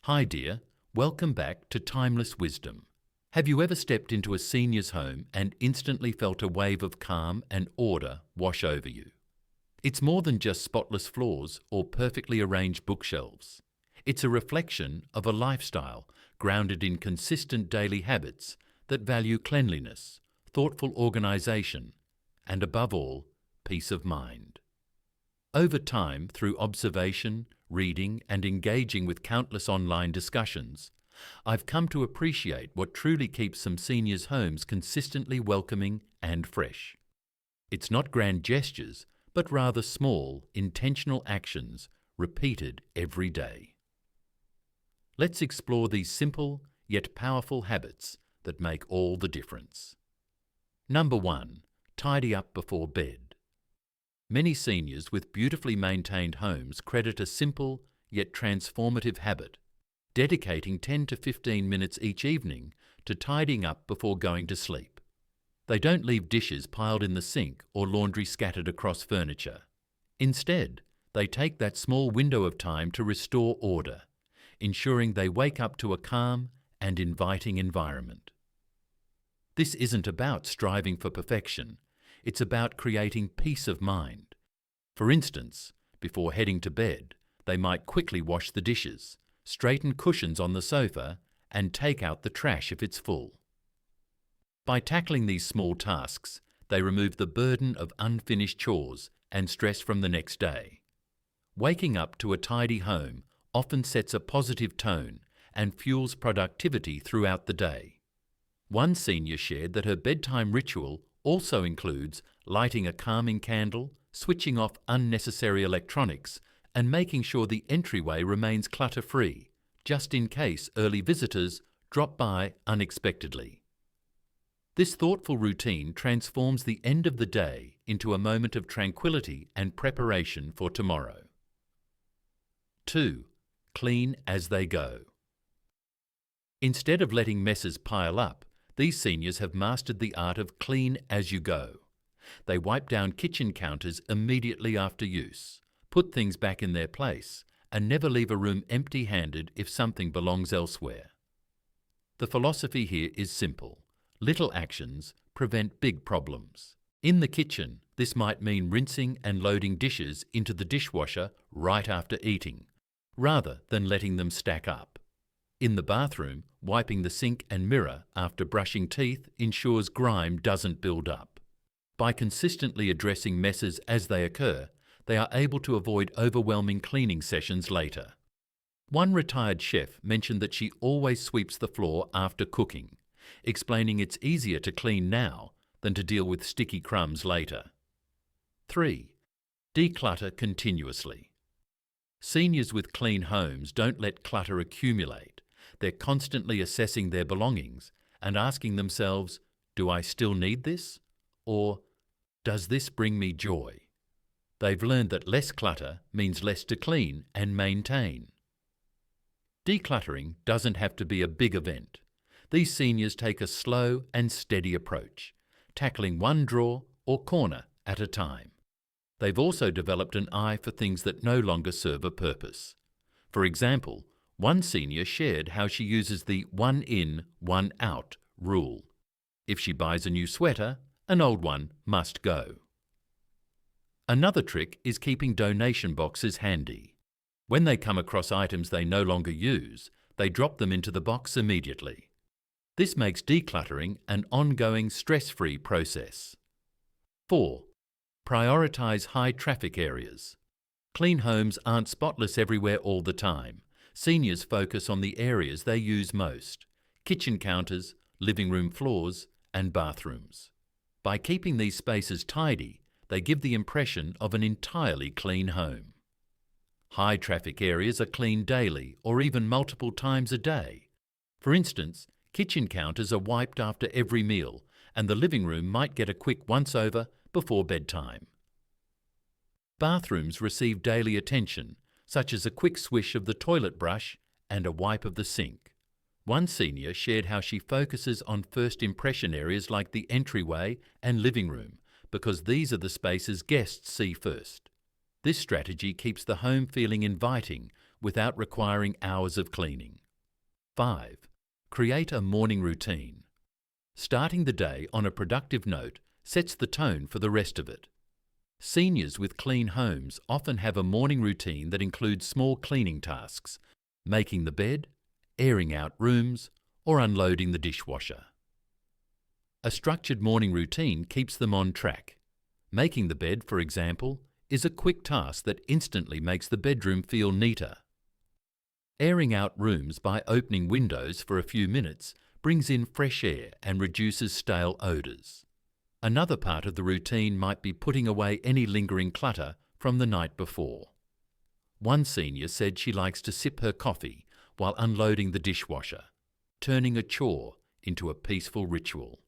Hi dear, welcome back to Timeless Wisdom. Have you ever stepped into a senior's home and instantly felt a wave of calm and order wash over you? It's more than just spotless floors or perfectly arranged bookshelves. It's a reflection of a lifestyle grounded in consistent daily habits that value cleanliness, thoughtful organization, and above all, peace of mind. Over time, through observation, reading, and engaging with countless online discussions, I've come to appreciate what truly keeps some seniors' homes consistently welcoming and fresh. It's not grand gestures, but rather small, intentional actions repeated every day. Let's explore these simple yet powerful habits that make all the difference. Number 1. Tidy up before bed. Many seniors with beautifully maintained homes credit a simple yet transformative habit, dedicating 10 to 15 minutes each evening to tidying up before going to sleep. They don't leave dishes piled in the sink or laundry scattered across furniture. Instead, they take that small window of time to restore order, ensuring they wake up to a calm and inviting environment. This isn't about striving for perfection, it's about creating peace of mind. For instance, before heading to bed, they might quickly wash the dishes, straighten cushions on the sofa, and take out the trash if it's full. By tackling these small tasks, they remove the burden of unfinished chores and stress from the next day. Waking up to a tidy home often sets a positive tone and fuels productivity throughout the day. One senior shared that her bedtime ritual also includes lighting a calming candle, switching off unnecessary electronics, and making sure the entryway remains clutter-free, just in case early visitors drop by unexpectedly. This thoughtful routine transforms the end of the day into a moment of tranquility and preparation for tomorrow. 2. Clean as they go. Instead of letting messes pile up, these seniors have mastered the art of clean as you go. They wipe down kitchen counters immediately after use, put things back in their place, and never leave a room empty-handed if something belongs elsewhere. The philosophy here is simple. Little actions prevent big problems. In the kitchen, this might mean rinsing and loading dishes into the dishwasher right after eating, rather than letting them stack up. In the bathroom, wiping the sink and mirror after brushing teeth ensures grime doesn't build up. By consistently addressing messes as they occur, they are able to avoid overwhelming cleaning sessions later. One retired chef mentioned that she always sweeps the floor after cooking, explaining it's easier to clean now than to deal with sticky crumbs later. 3. Declutter continuously. Seniors with clean homes don't let clutter accumulate. They're constantly assessing their belongings and asking themselves, do I still need this? Or, does this bring me joy? They've learned that less clutter means less to clean and maintain. Decluttering doesn't have to be a big event. These seniors take a slow and steady approach, tackling one drawer or corner at a time. They've also developed an eye for things that no longer serve a purpose. For example, one senior shared how she uses the one in, one out rule. If she buys a new sweater, an old one must go. Another trick is keeping donation boxes handy. When they come across items they no longer use, they drop them into the box immediately. This makes decluttering an ongoing stress-free process. 4. Prioritize high-traffic areas. Clean homes aren't spotless everywhere all the time. Seniors focus on the areas they use most: kitchen counters, living room floors, and bathrooms. By keeping these spaces tidy, they give the impression of an entirely clean home. High-traffic areas are cleaned daily or even multiple times a day. For instance, kitchen counters are wiped after every meal, and the living room might get a quick once-over before bedtime. Bathrooms receive daily attention, such as a quick swish of the toilet brush and a wipe of the sink. One senior shared how she focuses on first impression areas like the entryway and living room, because these are the spaces guests see first. This strategy keeps the home feeling inviting without requiring hours of cleaning. 5. Create a morning routine. Starting the day on a productive note sets the tone for the rest of it. Seniors with clean homes often have a morning routine that includes small cleaning tasks, making the bed, airing out rooms, or unloading the dishwasher. A structured morning routine keeps them on track. Making the bed, for example, is a quick task that instantly makes the bedroom feel neater. Airing out rooms by opening windows for a few minutes brings in fresh air and reduces stale odours. Another part of the routine might be putting away any lingering clutter from the night before. One senior said she likes to sip her coffee while unloading the dishwasher, turning a chore into a peaceful ritual.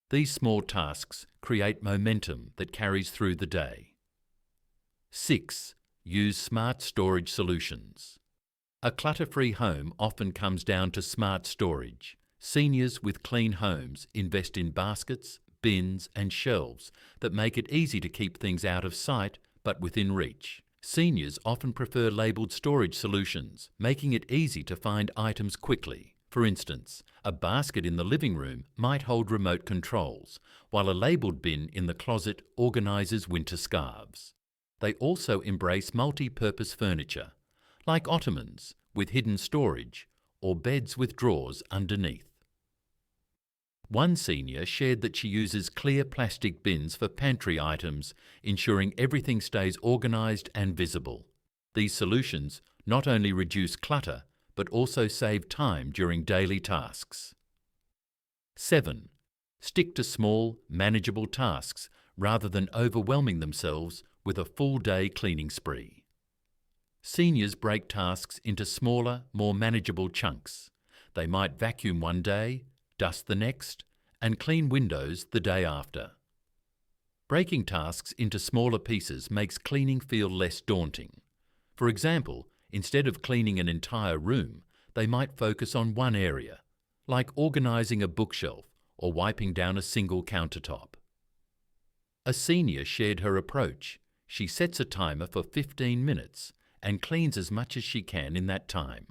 These small tasks create momentum that carries through the day. 6. Use smart storage solutions. A clutter-free home often comes down to smart storage. Seniors with clean homes invest in baskets, bins and shelves that make it easy to keep things out of sight but within reach. Seniors often prefer labelled storage solutions, making it easy to find items quickly. For instance, a basket in the living room might hold remote controls, while a labelled bin in the closet organises winter scarves. They also embrace multi-purpose furniture, like ottomans with hidden storage or beds with drawers underneath. One senior shared that she uses clear plastic bins for pantry items, ensuring everything stays organised and visible. These solutions not only reduce clutter, but also save time during daily tasks. 7. Stick to small, manageable tasks rather than overwhelming themselves with a full-day cleaning spree. Seniors break tasks into smaller, more manageable chunks. They might vacuum one day, dust the next, and clean windows the day after. Breaking tasks into smaller pieces makes cleaning feel less daunting. For example, instead of cleaning an entire room, they might focus on one area, like organising a bookshelf or wiping down a single countertop. A senior shared her approach. She sets a timer for 15 minutes and cleans as much as she can in that time.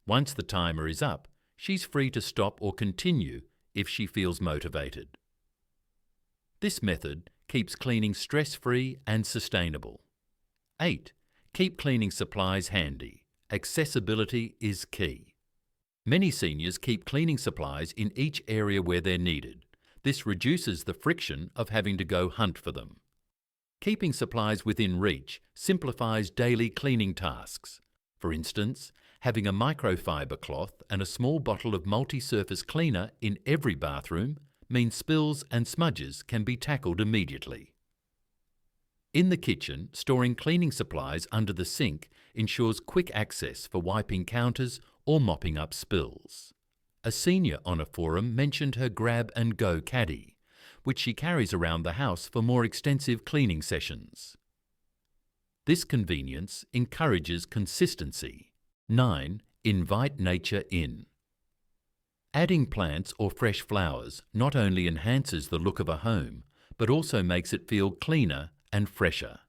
Once the timer is up, she's free to stop or continue if she feels motivated. This method keeps cleaning stress-free and sustainable. 8. Keep cleaning supplies handy. Accessibility is key. Many seniors keep cleaning supplies in each area where they're needed. This reduces the friction of having to go hunt for them. Keeping supplies within reach simplifies daily cleaning tasks. For instance, having a microfiber cloth and a small bottle of multi-surface cleaner in every bathroom means spills and smudges can be tackled immediately. In the kitchen, storing cleaning supplies under the sink ensures quick access for wiping counters or mopping up spills. A senior on a forum mentioned her grab-and-go caddy, which she carries around the house for more extensive cleaning sessions. This convenience encourages consistency. 9. Invite nature in. Adding plants or fresh flowers not only enhances the look of a home, but also makes it feel cleaner and fresher.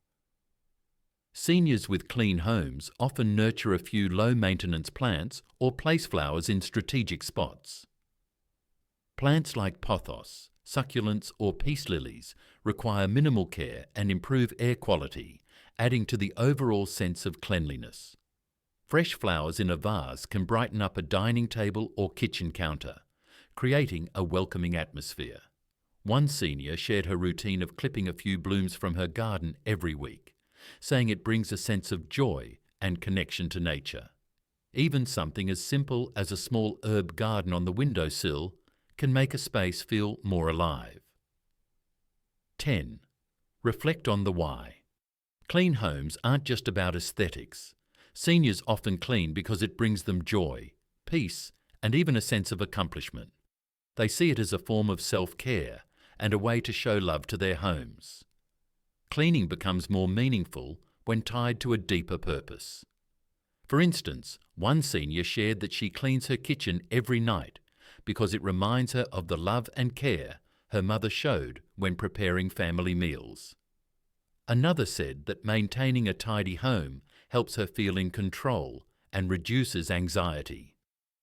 Seniors with clean homes often nurture a few low-maintenance plants or place flowers in strategic spots. Plants like pothos, succulents or peace lilies require minimal care and improve air quality, adding to the overall sense of cleanliness. Fresh flowers in a vase can brighten up a dining table or kitchen counter, creating a welcoming atmosphere. One senior shared her routine of clipping a few blooms from her garden every week, saying it brings a sense of joy and connection to nature. Even something as simple as a small herb garden on the windowsill can make a space feel more alive. 10. Reflect on the why. Clean homes aren't just about aesthetics. Seniors often clean because it brings them joy, peace, and even a sense of accomplishment. They see it as a form of self-care and a way to show love to their homes. Cleaning becomes more meaningful when tied to a deeper purpose. For instance, one senior shared that she cleans her kitchen every night because it reminds her of the love and care her mother showed when preparing family meals. Another said that maintaining a tidy home helps her feel in control and reduces anxiety.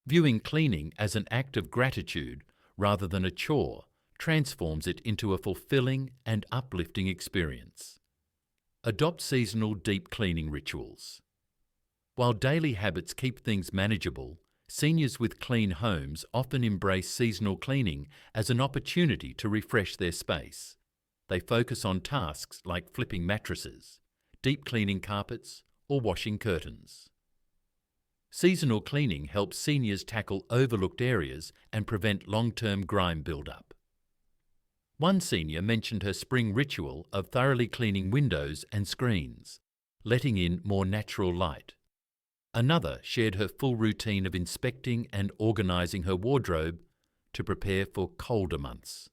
Viewing cleaning as an act of gratitude rather than a chore transforms it into a fulfilling and uplifting experience. Adopt seasonal deep cleaning rituals. While daily habits keep things manageable, seniors with clean homes often embrace seasonal cleaning as an opportunity to refresh their space. They focus on tasks like flipping mattresses, deep cleaning carpets, or washing curtains. Seasonal cleaning helps seniors tackle overlooked areas and prevent long-term grime build-up. One senior mentioned her spring ritual of thoroughly cleaning windows and screens, letting in more natural light. Another shared her full routine of inspecting and organising her wardrobe to prepare for colder months.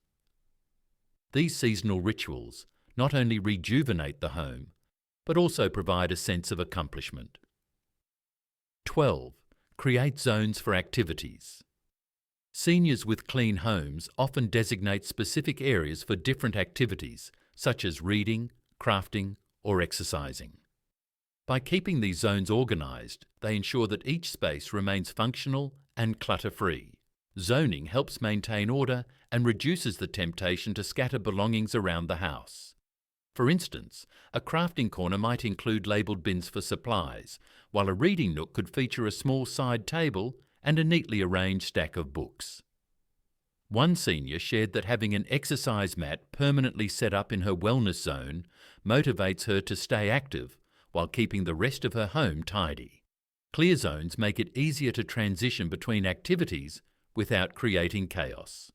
These seasonal rituals not only rejuvenate the home, but also provide a sense of accomplishment. 12. Create zones for activities. Seniors with clean homes often designate specific areas for different activities, such as reading, crafting, or exercising. By keeping these zones organised, they ensure that each space remains functional and clutter-free. Zoning helps maintain order and reduces the temptation to scatter belongings around the house. For instance, a crafting corner might include labelled bins for supplies, while a reading nook could feature a small side table and a neatly arranged stack of books. One senior shared that having an exercise mat permanently set up in her wellness zone motivates her to stay active while keeping the rest of her home tidy. Clear zones make it easier to transition between activities without creating chaos.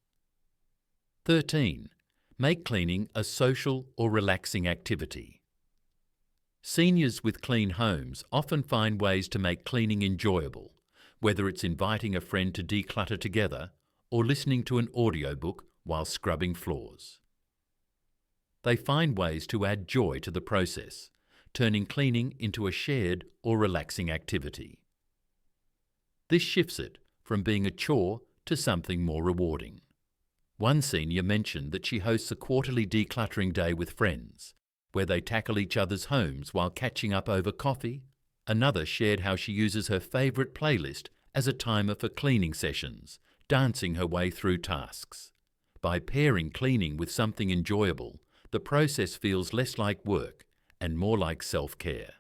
13. Make cleaning a social or relaxing activity. Seniors with clean homes often find ways to make cleaning enjoyable, whether it's inviting a friend to declutter together or listening to an audiobook while scrubbing floors. They find ways to add joy to the process, turning cleaning into a shared or relaxing activity. This shifts it from being a chore to something more rewarding. One senior mentioned that she hosts a quarterly decluttering day with friends, where they tackle each other's homes while catching up over coffee. Another shared how she uses her favourite playlist as a timer for cleaning sessions, dancing her way through tasks. By pairing cleaning with something enjoyable, the process feels less like work and more like self-care.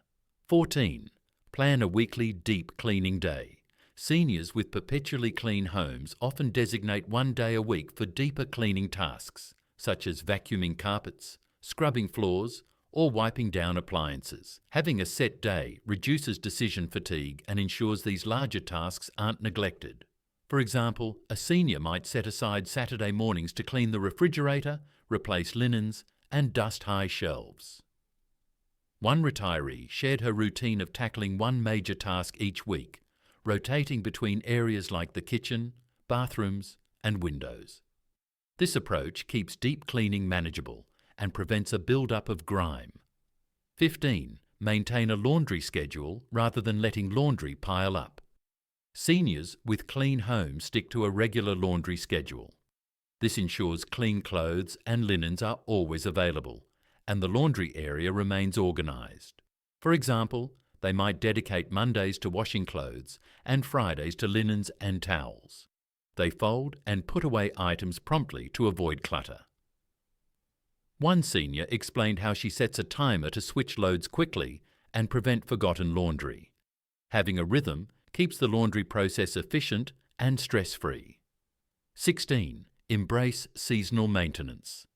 14. Plan a weekly deep cleaning day. Seniors with perpetually clean homes often designate one day a week for deeper cleaning tasks, such as vacuuming carpets, scrubbing floors, or wiping down appliances. Having a set day reduces decision fatigue and ensures these larger tasks aren't neglected. For example, a senior might set aside Saturday mornings to clean the refrigerator, replace linens, and dust high shelves. One retiree shared her routine of tackling one major task each week, rotating between areas like the kitchen, bathrooms, and windows. This approach keeps deep cleaning manageable and prevents a build-up of grime. 15. Maintain a laundry schedule rather than letting laundry pile up. Seniors with clean homes stick to a regular laundry schedule. This ensures clean clothes and linens are always available, and the laundry area remains organised. For example, they might dedicate Mondays to washing clothes and Fridays to linens and towels. They fold and put away items promptly to avoid clutter. One senior explained how she sets a timer to switch loads quickly and prevent forgotten laundry. Having a rhythm keeps the laundry process efficient and stress-free. 16. Embrace seasonal maintenance.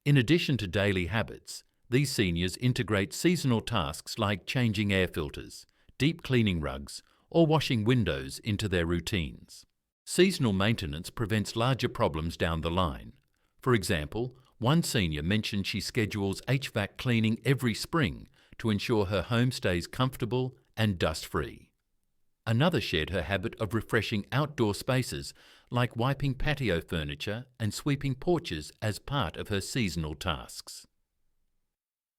In addition to daily habits, these seniors integrate seasonal tasks like changing air filters, deep cleaning rugs, or washing windows into their routines. Seasonal maintenance prevents larger problems down the line. For example, one senior mentioned she schedules HVAC cleaning every spring to ensure her home stays comfortable and dust-free. Another shared her habit of refreshing outdoor spaces like wiping patio furniture and sweeping porches as part of her seasonal tasks.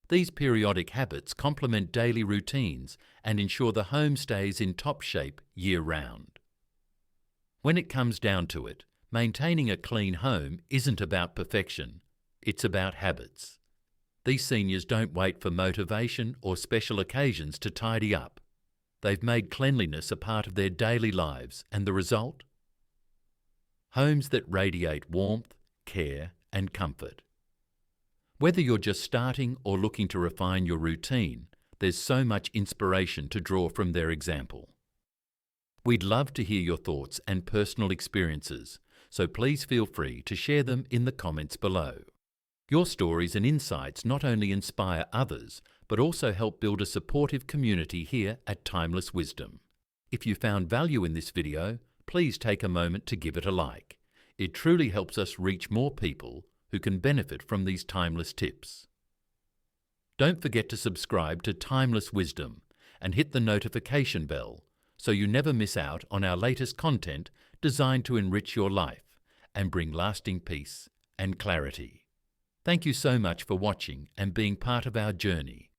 These periodic habits complement daily routines and ensure the home stays in top shape year-round. When it comes down to it, maintaining a clean home isn't about perfection, it's about habits. These seniors don't wait for motivation or special occasions to tidy up. They've made cleanliness a part of their daily lives, and the result? Homes that radiate warmth, care, and comfort. Whether you're just starting or looking to refine your routine, there's so much inspiration to draw from their example. We'd love to hear your thoughts and personal experiences, so please feel free to share them in the comments below. Your stories and insights not only inspire others, but also help build a supportive community here at Timeless Wisdom. If you found value in this video, please take a moment to give it a like. It truly helps us reach more people who can benefit from these timeless tips. Don't forget to subscribe to Timeless Wisdom and hit the notification bell so you never miss out on our latest content designed to enrich your life and bring lasting peace and clarity. Thank you so much for watching and being part of our journey.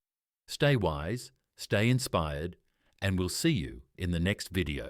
Stay wise, stay inspired, and we'll see you in the next video.